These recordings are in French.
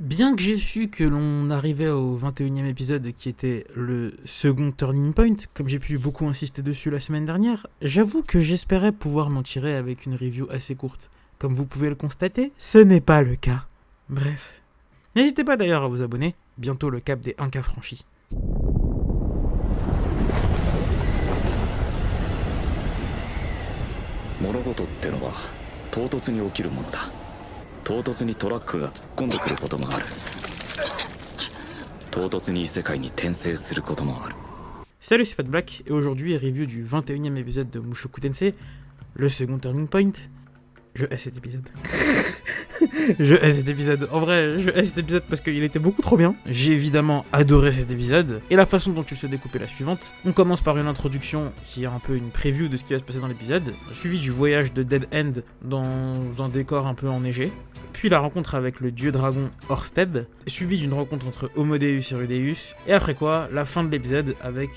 Bien que j'ai su que l'on arrivait au 21e épisode qui était le second turning point, comme j'ai pu beaucoup insister dessus la semaine dernière, j'avoue que j'espérais pouvoir m'en tirer avec une review assez courte. Comme vous pouvez le constater, ce n'est pas le cas. Bref. N'hésitez pas d'ailleurs à vous abonner, bientôt le cap des 1K franchi. Salut, c'est Fat Black, et aujourd'hui, review du 21e épisode de Mushoku Tensei, le second turning point. Je hais cet épisode. Je hais cet épisode. En vrai, je hais cet épisode parce qu'il était beaucoup trop bien. J'ai évidemment adoré cet épisode. Et la façon dont il se découpait la suivante. On commence par une introduction qui est un peu une preview de ce qui va se passer dans l'épisode, suivi du voyage de Dead End dans un décor un peu enneigé. Puis la rencontre avec le dieu dragon Orsted, suivi d'une rencontre entre Homodeus et Rudeus. Et après quoi, la fin de l'épisode avec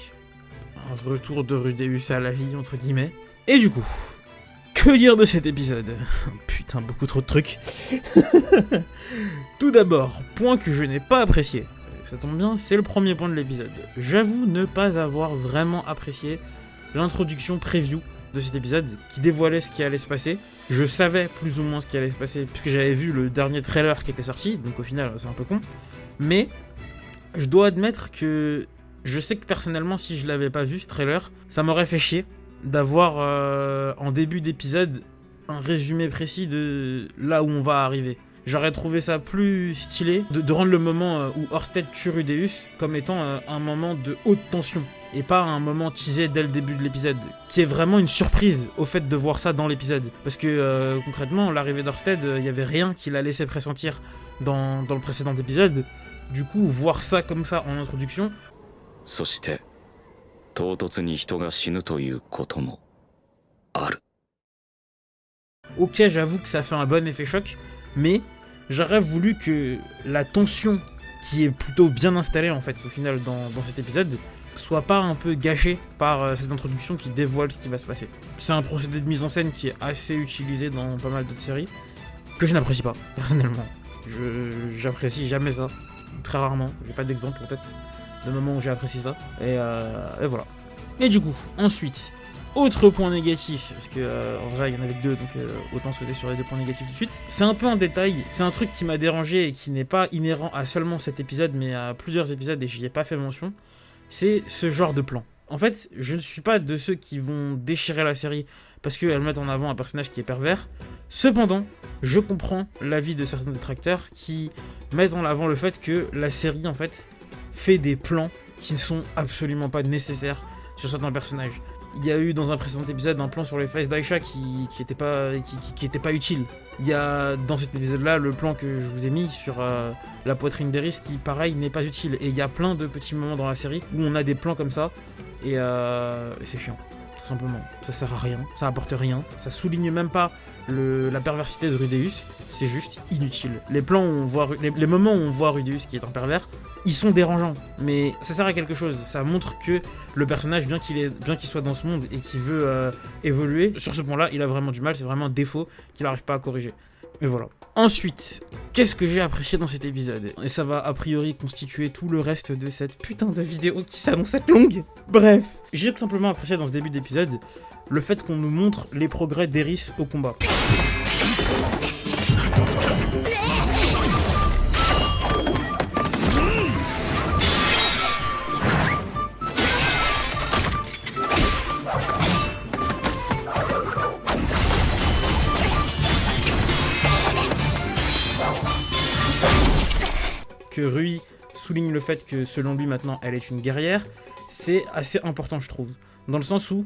un retour de Rudeus à la vie, entre guillemets. Et du coup, que dire de cet épisode? Putain, beaucoup trop de trucs. Tout d'abord, point que je n'ai pas apprécié. Ça tombe bien, c'est le premier point de l'épisode. J'avoue ne pas avoir vraiment apprécié l'introduction preview de cet épisode qui dévoilait ce qui allait se passer. Je savais plus ou moins ce qui allait se passer puisque j'avais vu le dernier trailer qui était sorti, donc au final c'est un peu con. Mais je dois admettre que je sais que personnellement si je l'avais pas vu ce trailer, ça m'aurait fait chier d'avoir en début d'épisode un résumé précis de là où on va arriver. J'aurais trouvé ça plus stylé de rendre le moment où Orsted tue Rudeus comme étant un moment de haute tension et pas un moment teasé dès le début de l'épisode, qui est vraiment une surprise au fait de voir ça dans l'épisode. Parce que concrètement, l'arrivée d'Orsted, il n'y avait rien qui la laissait pressentir dans le précédent épisode. Du coup, voir ça comme ça en introduction... Ok, j'avoue que ça fait un bon effet choc, mais j'aurais voulu que la tension qui est plutôt bien installée en fait au final dans cet épisode soit pas un peu gâchée par cette introduction qui dévoile ce qui va se passer. C'est un procédé de mise en scène qui est assez utilisé dans pas mal d'autres séries, que je n'apprécie pas, personnellement. J'apprécie jamais ça, très rarement, j'ai pas d'exemple en tête de moment où j'ai apprécié ça, et voilà. Et du coup, ensuite... Autre point négatif, parce que en vrai il y en avait que deux, donc autant sauter sur les deux points négatifs tout de suite. C'est un peu un détail, c'est un truc qui m'a dérangé et qui n'est pas inhérent à seulement cet épisode, mais à plusieurs épisodes et j'y ai pas fait mention. C'est ce genre de plan. En fait, je ne suis pas de ceux qui vont déchirer la série parce qu'elles mettent en avant un personnage qui est pervers. Cependant, je comprends l'avis de certains détracteurs qui mettent en avant le fait que la série en fait fait des plans qui ne sont absolument pas nécessaires sur certains personnages. Il y a eu dans un précédent épisode un plan sur les fesses d'Aisha qui était pas utile. Il y a dans cet épisode-là le plan que je vous ai mis sur la poitrine d'Eris qui pareil n'est pas utile. Et il y a plein de petits moments dans la série où on a des plans comme ça et c'est chiant, tout simplement. Ça sert à rien, ça apporte rien, ça souligne même pas la perversité de Rudeus, c'est juste inutile. Les plans où on voit les moments où on voit Rudeus qui est un pervers, ils sont dérangeants, mais ça sert à quelque chose. Ça montre que le personnage, bien qu'il soit dans ce monde et qu'il veut évoluer, sur ce point-là, il a vraiment du mal, c'est vraiment un défaut qu'il n'arrive pas à corriger. Mais voilà. Ensuite, qu'est-ce que j'ai apprécié dans cet épisode? Et ça va a priori constituer tout le reste de cette putain de vidéo qui s'annonce être longue. Bref, j'ai tout simplement apprécié dans ce début d'épisode le fait qu'on nous montre les progrès d'Eris au combat. Que Rui souligne le fait que selon lui maintenant elle est une guerrière, c'est assez important je trouve. Dans le sens où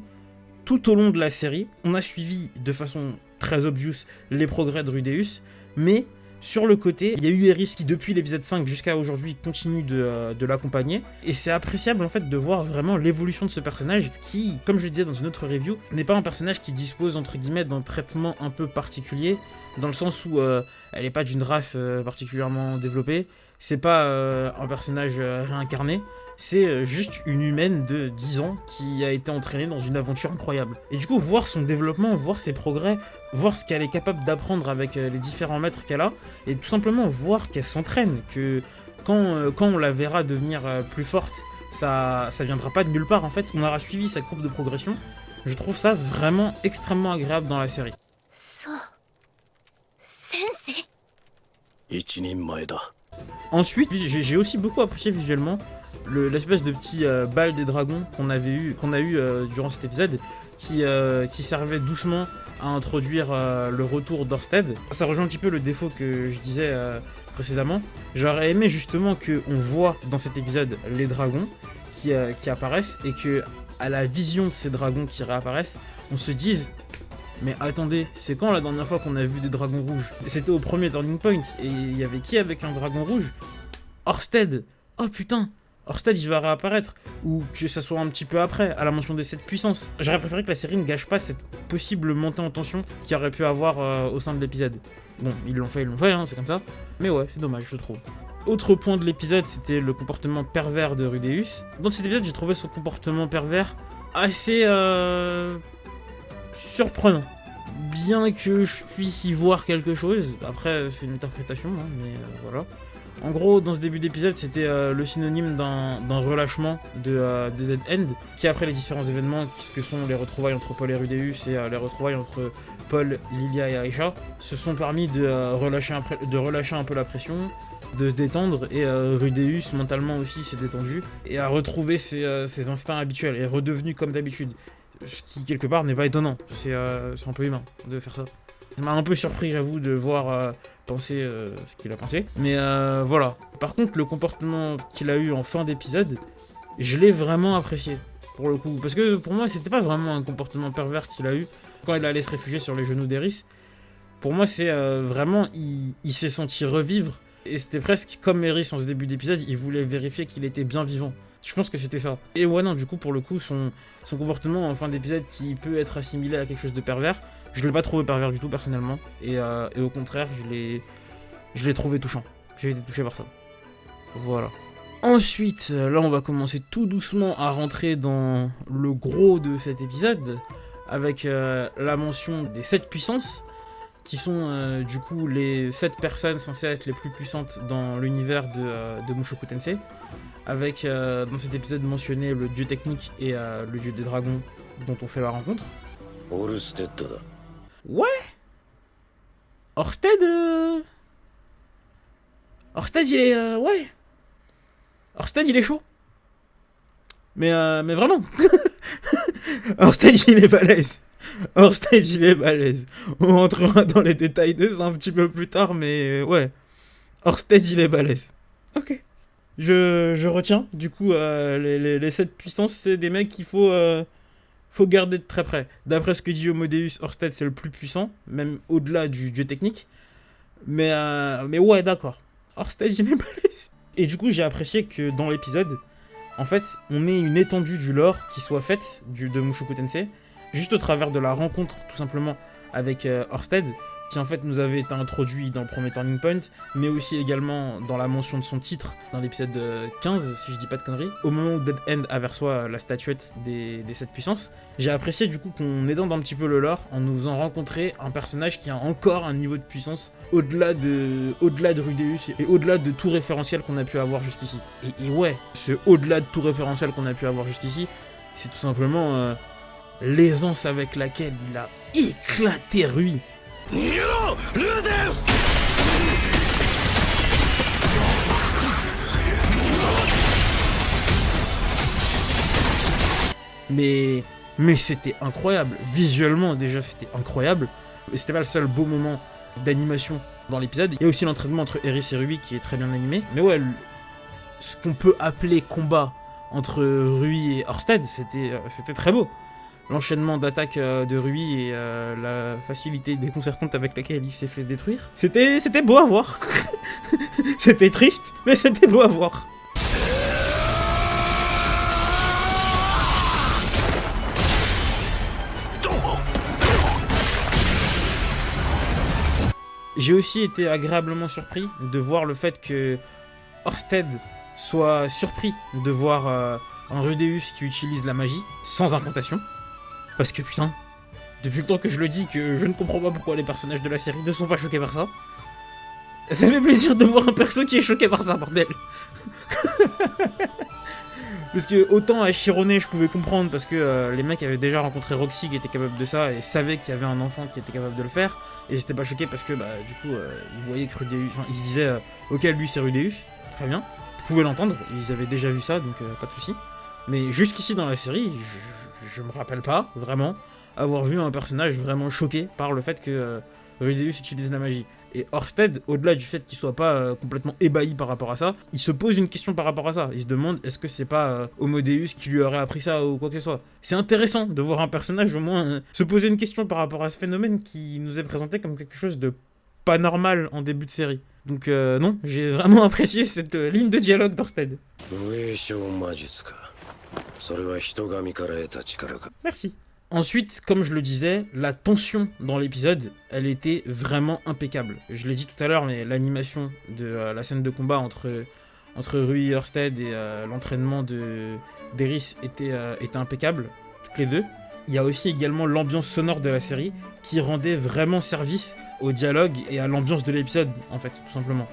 tout au long de la série, on a suivi de façon très obvious les progrès de Rudeus, mais sur le côté, il y a eu Eris qui depuis l'épisode 5 jusqu'à aujourd'hui continue de l'accompagner, et c'est appréciable en fait de voir vraiment l'évolution de ce personnage qui, comme je le disais dans une autre review, n'est pas un personnage qui dispose entre guillemets d'un traitement un peu particulier, dans le sens où elle n'est pas d'une race particulièrement développée, c'est pas un personnage réincarné, c'est juste une humaine de 10 ans qui a été entraînée dans une aventure incroyable. Et du coup, voir son développement, voir ses progrès, voir ce qu'elle est capable d'apprendre avec les différents maîtres qu'elle a, et tout simplement voir qu'elle s'entraîne, que quand on la verra devenir plus forte, ça viendra pas de nulle part en fait, on aura suivi sa courbe de progression. Je trouve ça vraiment extrêmement agréable dans la série. Ensuite, j'ai aussi beaucoup apprécié visuellement l'espèce de petit bal des dragons qu'on a eu durant cet épisode, qui servait doucement à introduire le retour d'Orsted. Ça rejoint un petit peu le défaut que je disais précédemment. J'aurais aimé justement qu'on voit dans cet épisode les dragons qui apparaissent, et que à la vision de ces dragons qui réapparaissent, on se dise: mais attendez, c'est quand la dernière fois qu'on a vu des dragons rouges? C'était au premier Turning Point, et il y avait qui avec un dragon rouge? Orsted. Oh putain, Orsted il va réapparaître. Ou que ça soit un petit peu après, à la mention des 7 puissances. J'aurais préféré que la série ne gâche pas cette possible montée en tension qu'il y aurait pu avoir au sein de l'épisode. Bon, ils l'ont fait, hein, c'est comme ça. Mais ouais, c'est dommage, je trouve. Autre point de l'épisode, c'était le comportement pervers de Rudeus. Dans cet épisode, j'ai trouvé son comportement pervers assez surprenant. Bien que je puisse y voir quelque chose, après c'est une interprétation, hein, mais voilà. En gros, dans ce début d'épisode, c'était le synonyme d'un relâchement de Dead End, qui après les différents événements, que sont les retrouvailles entre Paul et Rudeus et les retrouvailles entre Paul, Lilia et Aisha, se sont permis de relâcher un peu la pression, de se détendre, et Rudeus mentalement aussi s'est détendu et a retrouvé ses instincts habituels, et est redevenu comme d'habitude. Ce qui quelque part n'est pas étonnant, c'est un peu humain de faire ça. Ça m'a un peu surpris, j'avoue, de voir penser ce qu'il a pensé. Mais voilà. Par contre, le comportement qu'il a eu en fin d'épisode, je l'ai vraiment apprécié, pour le coup. Parce que pour moi, c'était pas vraiment un comportement pervers qu'il a eu quand il allait se réfugier sur les genoux d'Eris. Pour moi, c'est vraiment, il s'est senti revivre. Et c'était presque comme Eris en ce début d'épisode, il voulait vérifier qu'il était bien vivant. Je pense que c'était ça. Et ouais, non, du coup, pour le coup, son comportement en fin d'épisode qui peut être assimilé à quelque chose de pervers, je l'ai pas trouvé pervers du tout, personnellement. Et au contraire, je l'ai trouvé touchant. J'ai été touché par ça. Voilà. Ensuite, là, on va commencer tout doucement à rentrer dans le gros de cet épisode, avec la mention des 7 puissances, qui sont du coup les 7 personnes censées être les plus puissantes dans l'univers de Mushoku Tensei. Avec dans cet épisode mentionné le dieu technique et le dieu des dragons dont on fait la rencontre. Ouais. Orsted il est ouais. Orsted il est chaud. Mais vraiment. Orsted il est balèze. Orsted il est balèze. On rentrera dans les détails de ça un petit peu plus tard, mais ouais. Orsted il est balèze. Ok. Je retiens, du coup, les 7 puissances, c'est des mecs qu'il faut garder de très près. D'après ce que dit Homodeus, Orsted c'est le plus puissant, même au-delà du dieu technique. Mais ouais, d'accord. Orsted, il est balèze. Et du coup, j'ai apprécié que dans l'épisode, en fait, on ait une étendue du lore qui soit faite de Mushoku Tensei, juste au travers de la rencontre, tout simplement, avec Orsted, qui en fait nous avait été introduit dans le premier Turning Point, mais aussi également dans la mention de son titre dans l'épisode 15, si je dis pas de conneries, au moment où Dead End aperçoit la statuette des 7 puissances. J'ai apprécié du coup qu'on étende un petit peu le lore en nous faisant rencontrer un personnage qui a encore un niveau de puissance au-delà de Rudeus et au-delà de tout référentiel qu'on a pu avoir jusqu'ici. Et ouais, ce au-delà de tout référentiel qu'on a pu avoir jusqu'ici, c'est tout simplement l'aisance avec laquelle il a éclaté Rui. Mais c'était incroyable. Visuellement déjà c'était incroyable. Et c'était pas le seul beau moment d'animation dans l'épisode. Il y a aussi l'entraînement entre Eris et Rui qui est très bien animé. Mais ouais, ce qu'on peut appeler combat entre Rui et Orsted, c'était très beau. L'enchaînement d'attaques de Rui et la facilité déconcertante avec laquelle il s'est fait détruire. C'était beau à voir. C'était triste, mais c'était beau à voir. J'ai aussi été agréablement surpris de voir le fait que Orsted soit surpris de voir un Rudeus qui utilise la magie sans incantation. Parce que putain, depuis le temps que je le dis que je ne comprends pas pourquoi les personnages de la série ne sont pas choqués par ça. Ça fait plaisir de voir un perso qui est choqué par ça, bordel. Parce que autant à Chironé je pouvais comprendre parce que les mecs avaient déjà rencontré Roxy qui était capable de ça et savaient qu'il y avait un enfant qui était capable de le faire et j'étais pas choqué parce que bah du coup ils voyaient que Rudeus, enfin ils se disaient ok lui c'est Rudeus, très bien, je pouvais l'entendre, ils avaient déjà vu ça donc pas de soucis. Mais jusqu'ici dans la série, je me rappelle pas vraiment avoir vu un personnage vraiment choqué par le fait que Rudeus utilise la magie. Et Orsted, au-delà du fait qu'il soit pas complètement ébahi par rapport à ça, il se pose une question par rapport à ça. Il se demande est-ce que c'est pas Homodeus qui lui aurait appris ça ou quoi que ce soit. C'est intéressant de voir un personnage au moins se poser une question par rapport à ce phénomène qui nous est présenté comme quelque chose de pas normal en début de série. Donc non, j'ai vraiment apprécié cette ligne de dialogue d'Orsted. Merci. Ensuite, comme je le disais, la tension dans l'épisode, elle était vraiment impeccable. Je l'ai dit tout à l'heure, mais l'animation de la scène de combat entre Rui et Orsted et l'entraînement d'Eris était impeccable, toutes les deux. Il y a aussi également l'ambiance sonore de la série qui rendait vraiment service au dialogue et à l'ambiance de l'épisode, en fait, tout simplement.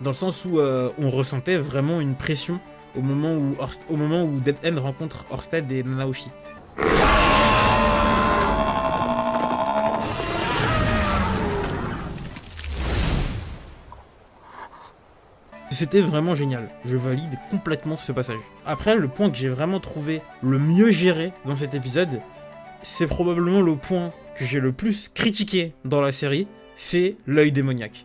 Dans le sens où on ressentait vraiment une pression au moment où Dead End rencontre Orsted et Nanaoshi. C'était vraiment génial, je valide complètement ce passage. Après, le point que j'ai vraiment trouvé le mieux géré dans cet épisode, c'est probablement le point que j'ai le plus critiqué dans la série, c'est l'œil démoniaque.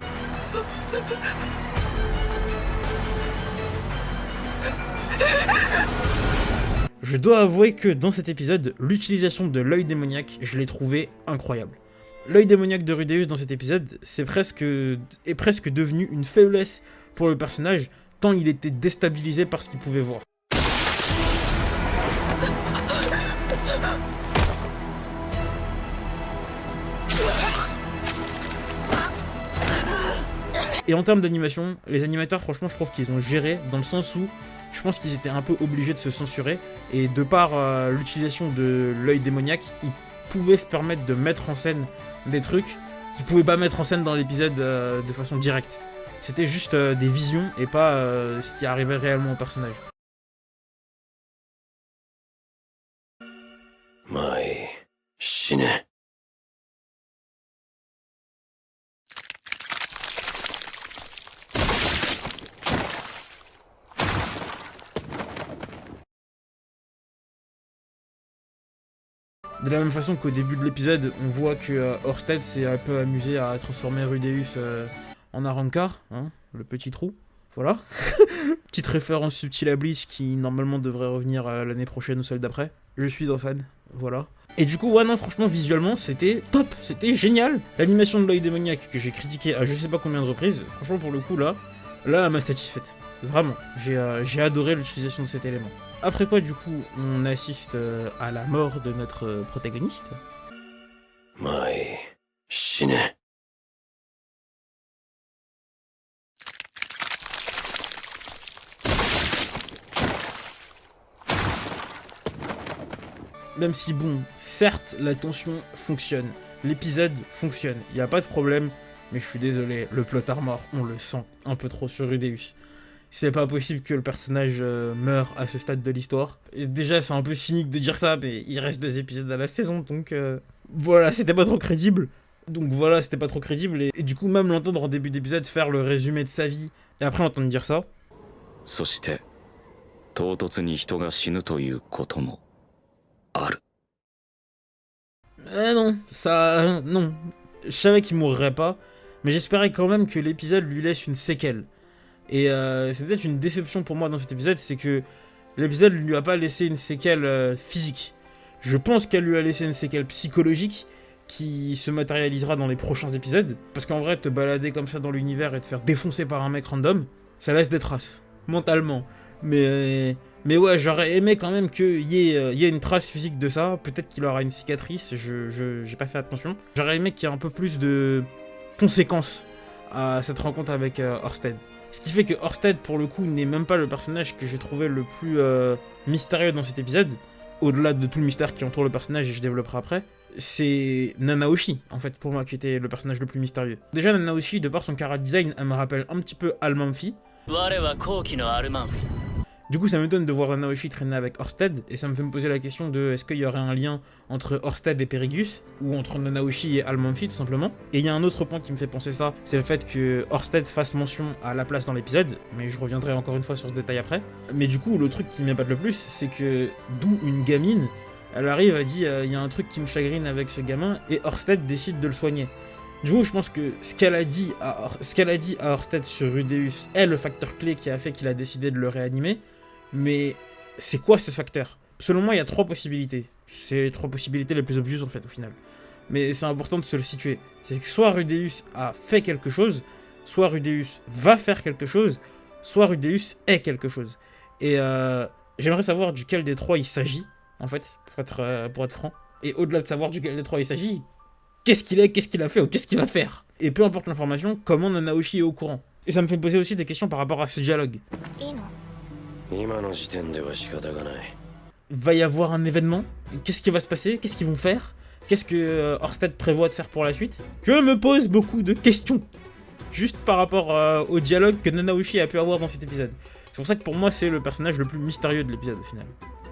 Je dois avouer que dans cet épisode, l'utilisation de l'œil démoniaque, je l'ai trouvé incroyable. L'œil démoniaque de Rudeus dans cet épisode, est presque devenu une faiblesse pour le personnage, tant il était déstabilisé par ce qu'il pouvait voir. Et en termes d'animation, les animateurs, franchement, je trouve qu'ils ont géré dans le sens où je pense qu'ils étaient un peu obligés de se censurer. Et de par l'utilisation de l'œil démoniaque, ils pouvaient se permettre de mettre en scène des trucs qu'ils pouvaient pas mettre en scène dans l'épisode de façon directe. C'était juste des visions et pas ce qui arrivait réellement au personnage. De la même façon qu'au début de l'épisode, on voit que Orsted s'est un peu amusé à transformer Rudeus en Arrancar, hein, le petit trou. Voilà. Petite référence subtile à Bleach qui normalement devrait revenir l'année prochaine ou celle d'après. Je suis un fan, voilà. Et du coup, ouais, non, franchement, visuellement, c'était top, c'était génial. L'animation de l'œil démoniaque que j'ai critiqué à je sais pas combien de reprises, franchement, pour le coup, là, elle m'a satisfaite. Vraiment, j'ai adoré l'utilisation de cet élément. Après quoi, du coup, on assiste à la mort de notre protagoniste. Même si bon, certes, la tension fonctionne, l'épisode fonctionne, il n'y a pas de problème, mais je suis désolé, le plot armor, on le sent un peu trop sur Rudeus. C'est pas possible que le personnage meure à ce stade de l'histoire. Et déjà, c'est un peu cynique de dire ça, mais il reste 2 épisodes à la saison, donc voilà, c'était pas trop crédible. Et du coup, même l'entendre en début d'épisode faire le résumé de sa vie, et après l'entendre dire ça. Non, ça... non. Je savais qu'il mourrait pas, mais j'espérais quand même que l'épisode lui laisse une séquelle. Et c'est peut-être une déception pour moi dans cet épisode, c'est que l'épisode ne lui a pas laissé une séquelle physique. Je pense qu'elle lui a laissé une séquelle psychologique qui se matérialisera dans les prochains épisodes. Parce qu'en vrai, te balader comme ça dans l'univers et te faire défoncer par un mec random, ça laisse des traces, mentalement. Mais ouais, j'aurais aimé quand même qu'il y ait une trace physique de ça. Peut-être qu'il aura une cicatrice, j'ai pas fait attention. J'aurais aimé qu'il y ait un peu plus de conséquences à cette rencontre avec Ørsted. Ce qui fait que Ørsted, pour le coup, n'est même pas le personnage que j'ai trouvé le plus mystérieux dans cet épisode. Au-delà de tout le mystère qui entoure le personnage, et je développerai après. C'est Nanaoshi, en fait, pour moi, qui était le personnage le plus mystérieux. Déjà, Nanaoshi, de par son chara design, elle me rappelle un petit peu Almanfi. Du coup, ça m'étonne de voir Nanaoshi traîner avec Ørsted, et ça me fait me poser la question de est-ce qu'il y aurait un lien entre Ørsted et Perigus, ou entre Nanaoshi et Almanfi, tout simplement. Et il y a un autre point qui me fait penser ça, c'est le fait que Ørsted fasse mention à la place dans l'épisode, mais je reviendrai encore une fois sur ce détail après. Mais du coup, le truc qui m'épate le plus, c'est que d'où une gamine, elle arrive, elle dit il y a un truc qui me chagrine avec ce gamin, et Ørsted décide de le soigner. Du coup, je pense que ce qu'elle a dit à Ørsted sur Rudeus est le facteur clé qui a fait qu'il a décidé de le réanimer. Mais c'est quoi ce facteur? Selon moi, il y a 3 possibilités. C'est les 3 possibilités les plus obvieuses en fait au final. Mais c'est important de se le situer. C'est que soit Rudeus a fait quelque chose, soit Rudeus va faire quelque chose, soit Rudeus est quelque chose. Et j'aimerais savoir duquel des 3 il s'agit, en fait, pour être franc. Et au-delà de savoir duquel des 3 il s'agit, qu'est-ce qu'il est, qu'est-ce qu'il a fait ou qu'est-ce qu'il va faire? Et peu importe l'information, comment Nanaoshi est au courant? Et ça me fait poser aussi des questions par rapport à ce dialogue. Va y avoir un événement? Qu'est-ce qui va se passer? Qu'est-ce qu'ils vont faire? Qu'est-ce que Ørsted prévoit de faire pour la suite? Je me pose beaucoup de questions. Juste par rapport au dialogue que Nanaoshi a pu avoir dans cet épisode. C'est pour ça que pour moi c'est le personnage le plus mystérieux de l'épisode au final.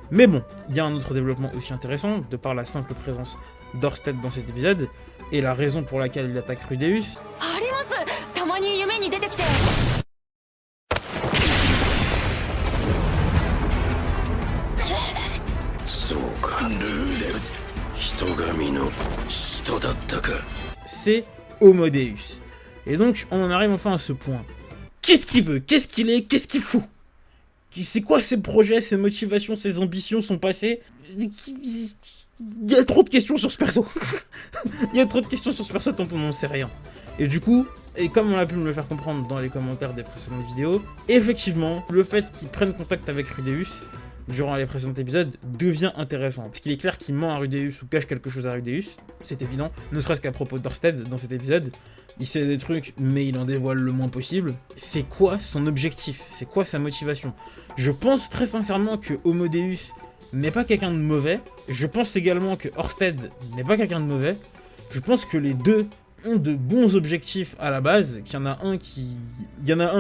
Mais bon, il y a un autre développement aussi intéressant, de par la simple présence d'Ørsted dans cet épisode, et la raison pour laquelle il attaque Rudeus. C'est Homodeus. Et donc, on en arrive enfin à ce point. Qu'est-ce qu'il veut? Qu'est-ce qu'il est? Qu'est-ce qu'il fout? C'est quoi ses projets, ses motivations, ses ambitions, son passé? Il y a trop de questions sur ce perso. Il y a trop de questions sur ce perso dont on n'en sait rien. Et du coup, et comme on a pu me le faire comprendre dans les commentaires des précédentes vidéos, effectivement, le fait qu'il prenne contact avec Rudeus durant les précédents épisodes devient intéressant. Parce qu'il est clair qu'il ment à Rudeus ou cache quelque chose à Rudeus, c'est évident, ne serait-ce qu'à propos d'Ørsted dans cet épisode. Il sait des trucs, mais il en dévoile le moins possible. C'est quoi son objectif? C'est quoi sa motivation? Je pense très sincèrement que Homodeus n'est pas quelqu'un de mauvais. Je pense également que Ørsted n'est pas quelqu'un de mauvais. Je pense que les deux ont de bons objectifs à la base, qu'il y en a un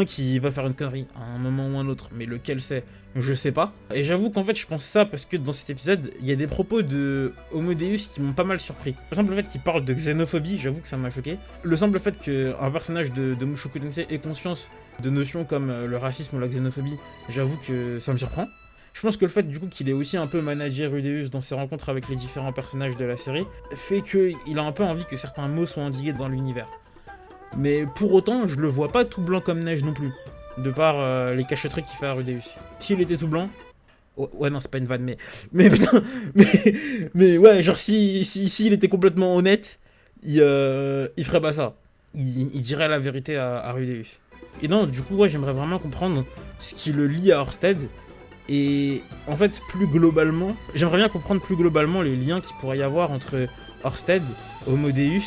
qui va faire une connerie à un moment ou un autre, mais lequel c'est, je sais pas. Et j'avoue qu'en fait je pense ça parce que dans cet épisode, il y a des propos de Homodeus qui m'ont pas mal surpris. Le simple fait qu'il parle de xénophobie, j'avoue que ça m'a choqué. Le simple fait qu'un personnage de Mushoku Tensei ait conscience de notions comme le racisme ou la xénophobie, j'avoue que ça me surprend. Je pense que le fait du coup qu'il ait aussi un peu managé Rudeus dans ses rencontres avec les différents personnages de la série fait qu'il a un peu envie que certains mots soient endigués dans l'univers. Mais pour autant, je le vois pas tout blanc comme neige non plus, de par les cachotteries qu'il fait à Rudeus. S'il était tout blanc... Oh, ouais non, c'est pas une vanne, mais putain... Mais ouais, genre s'il était complètement honnête, il ferait pas ça. Il dirait la vérité à Rudeus. Et non, du coup, ouais, j'aimerais vraiment comprendre ce qui le lie à Ørsted. Et en fait, plus globalement, j'aimerais bien comprendre plus globalement les liens qu'il pourrait y avoir entre Ørsted, Homodeus,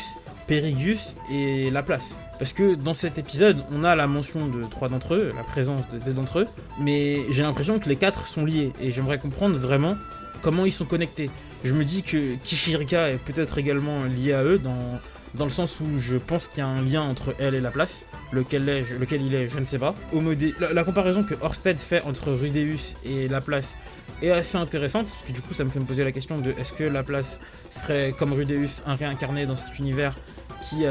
Perigus et Laplace. Parce que dans cet épisode, on a la mention de 3 d'entre eux, la présence de 2 d'entre eux, mais j'ai l'impression que les 4 sont liés, et j'aimerais comprendre vraiment comment ils sont connectés. Je me dis que Kishirika est peut-être également lié à eux, dans le sens où je pense qu'il y a un lien entre elle et Laplace. Lequel il est, je ne sais pas. La comparaison que Ørsted fait entre Rudeus et Laplace est assez intéressante, parce que du coup ça me fait me poser la question de est-ce que Laplace serait comme Rudeus, un réincarné dans cet univers qui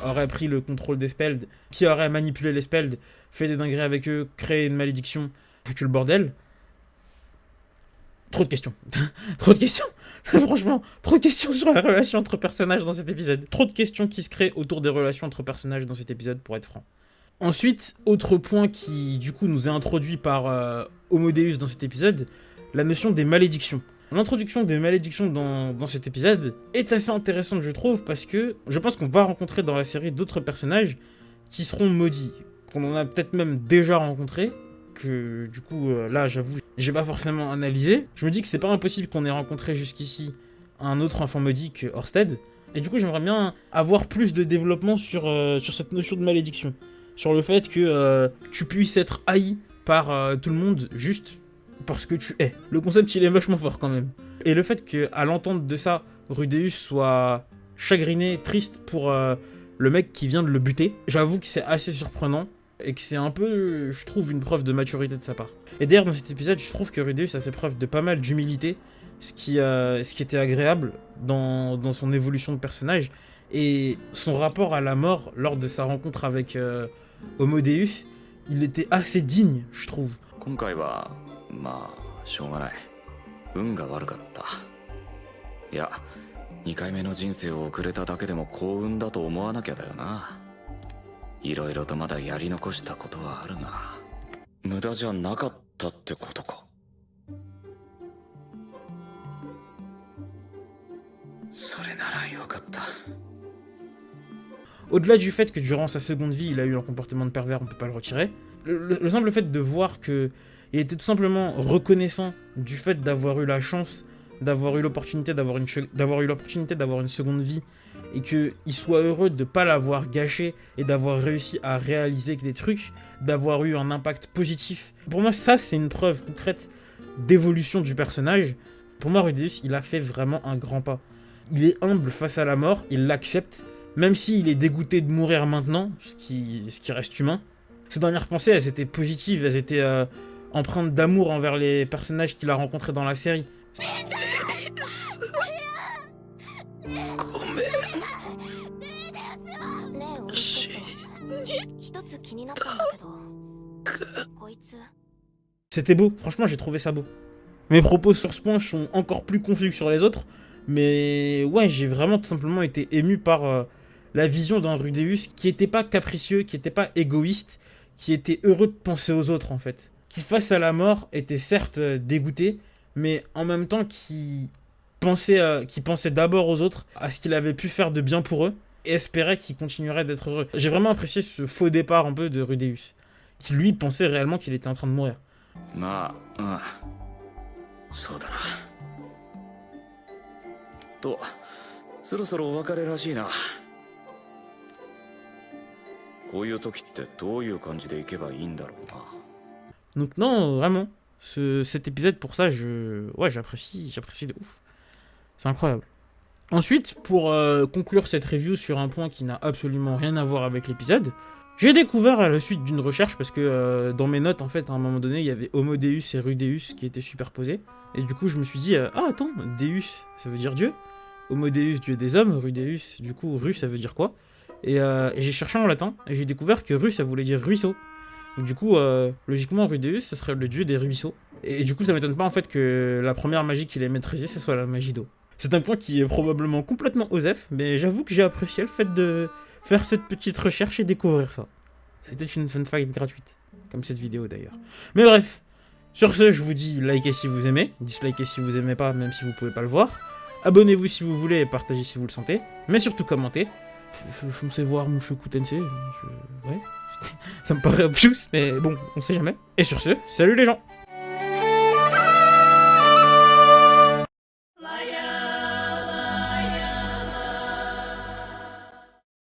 aurait pris le contrôle des Speld, qui aurait manipulé les Speld, fait des dingueries avec eux, créé une malédiction, foutu le bordel. Trop de questions. Trop de questions. Franchement, trop de questions sur la relation entre personnages dans cet épisode. Trop de questions qui se créent autour des relations entre personnages dans cet épisode, pour être franc. Ensuite, autre point qui, du coup, nous est introduit par Homodeus dans cet épisode, la notion des malédictions. L'introduction des malédictions dans cet épisode est assez intéressante, je trouve, parce que je pense qu'on va rencontrer dans la série d'autres personnages qui seront maudits, qu'on en a peut-être même déjà rencontrés, que du coup là j'avoue j'ai pas forcément analysé. Je me dis que c'est pas impossible qu'on ait rencontré jusqu'ici un autre enfant maudit que Orsted. Et du coup j'aimerais bien avoir plus de développement sur cette notion de malédiction. Sur le fait que tu puisses être haï par tout le monde juste parce que tu es. Le concept il est vachement fort quand même. Et le fait qu'à l'entente de ça, Rudeus soit chagriné, triste pour le mec qui vient de le buter, j'avoue que c'est assez surprenant. Et que c'est un peu, je trouve, une preuve de maturité de sa part. Et d'ailleurs, dans cet épisode, je trouve que Rudeus a fait preuve de pas mal d'humilité, ce qui était agréable dans son évolution de personnage. Et son rapport à la mort lors de sa rencontre avec Homo Deus, il était assez digne, je trouve. 今回はまあしょうがない。運が悪かった。いや、2回目の人生を送れただけでも幸運だと思わなきゃだよな。いろいろとまだやり残したことはあるが、無駄じゃなかったってことか。それならよかった。Au-delà du fait que durant sa seconde vie, il a eu un comportement de pervers, on peut pas le retirer. Le simple fait de voir que il était tout simplement reconnaissant du fait d'avoir eu la chance, d'avoir eu l'opportunité d'avoir une seconde vie, et qu'il soit heureux de ne pas l'avoir gâché et d'avoir réussi à réaliser des trucs, d'avoir eu un impact positif. Pour moi, ça, c'est une preuve concrète d'évolution du personnage. Pour moi, Rudeus, il a fait vraiment un grand pas. Il est humble face à la mort, il l'accepte, même s'il est dégoûté de mourir maintenant, ce qui reste humain. Ses dernières pensées, elles étaient positives, elles étaient empreintes d'amour envers les personnages qu'il a rencontrés dans la série. C'était beau, franchement j'ai trouvé ça beau. Mes propos sur ce point sont encore plus confus que sur les autres, mais ouais, j'ai vraiment tout simplement été ému par la vision d'un Rudeus qui était pas capricieux, qui était pas égoïste, qui était heureux de penser aux autres en fait. Qui face à la mort était certes dégoûté, mais en même temps qui pensait d'abord aux autres, à ce qu'il avait pu faire de bien pour eux, et espérait qu'il continuerait d'être heureux. J'ai vraiment apprécié ce faux départ un peu de Rudeus, qui lui pensait réellement qu'il était en train de mourir. まあ、そうだな。と、そろそろお別れらしいな。こういう時ってどういう感じでいけばいいんだろうな。Donc non, vraiment, cet épisode pour ça, j'apprécie de ouf. C'est incroyable. Ensuite, pour conclure cette review sur un point qui n'a absolument rien à voir avec l'épisode, j'ai découvert à la suite d'une recherche, parce que dans mes notes, en fait, à un moment donné, il y avait Homo Deus et Rudeus qui étaient superposés. Et du coup, je me suis dit, ah attends, Deus, ça veut dire Dieu. Homo Deus, Dieu des hommes. Rudeus, du coup, Ru, ça veut dire quoi? Et j'ai cherché en latin, et j'ai découvert que Ru, ça voulait dire ruisseau. Donc, du coup, logiquement, Rudeus, ce serait le dieu des ruisseaux. Et du coup, ça m'étonne pas, en fait, que la première magie qu'il ait maîtrisée, ce soit la magie d'eau. C'est un point qui est probablement complètement osef, mais j'avoue que j'ai apprécié le fait de faire cette petite recherche et découvrir ça. C'était une fun fact gratuite, comme cette vidéo d'ailleurs. Mais bref, sur ce, je vous dis likez si vous aimez, dislikez si vous aimez pas, même si vous pouvez pas le voir. Abonnez-vous si vous voulez et partagez si vous le sentez, mais surtout commentez. Foncez voir Mushoku Tensei, ouais, ça me paraît obvious, mais bon, on sait jamais. Et sur ce, salut les gens!